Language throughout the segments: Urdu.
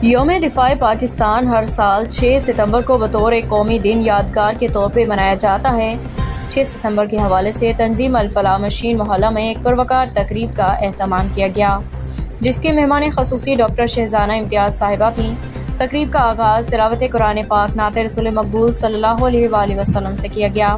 یوم دفاع پاکستان ہر سال 6 ستمبر کو بطور ایک قومی دن یادگار کے طور پہ منایا جاتا ہے۔ 6 ستمبر کے حوالے سے تنظیم الفلاح مشین محلہ میں ایک پروقار تقریب کا اہتمام کیا گیا، جس کے مہمان خصوصی ڈاکٹر شہزانہ امتیاز صاحبہ تھیں۔ تقریب کا آغاز تلاوت قرآن پاک نعت رسول مقبول صلی اللہ علیہ وآلہ وسلم سے کیا گیا۔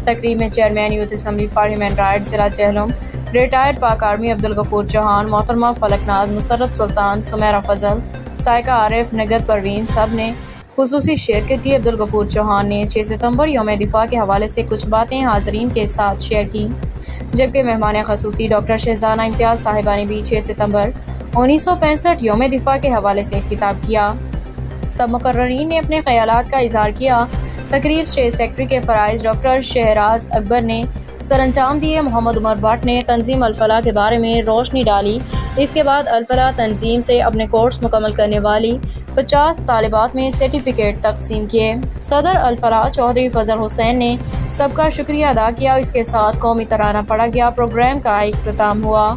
تقریب میں chairman youth assembly for human rights ضلع جہلم، ریٹائرڈ پاک آرمی عبدالغفور چوہان، محترمہ فلک ناز، مسرت سلطان، سمیرہ فضل، سائقہ عارف، نگہت پروین سب نے خصوصی شرکت کی۔ عبدالغفور چوہان نے 6 ستمبر یوم دفاع کے حوالے سے کچھ باتیں حاضرین کے ساتھ شیئر کی، جبکہ مہمان خصوصی ڈاکٹر شہزانہ امتیاز صاحبہ نے بھی 6 ستمبر 1965 یوم دفاع کے حوالے سے خطاب کیا۔ سب مقررین نے اپنے خیالات کا اظہار کیا۔ تقریب اسٹیٹ سیکرٹری کے فرائض ڈاکٹر شہراز اکبر نے سر انجام دیے۔ محمد عمر بٹ نے تنظیم الفلاح کے بارے میں روشنی ڈالی۔ اس کے بعد الفلاح تنظیم سے اپنے کورس مکمل کرنے والی 50 طالبات میں سرٹیفکیٹ تقسیم کیے۔ صدر الفلاح چودھری فضل حسین نے سب کا شکریہ ادا کیا۔ اس کے ساتھ قومی ترانہ پڑھا گیا۔ پروگرام کا اختتام ہوا۔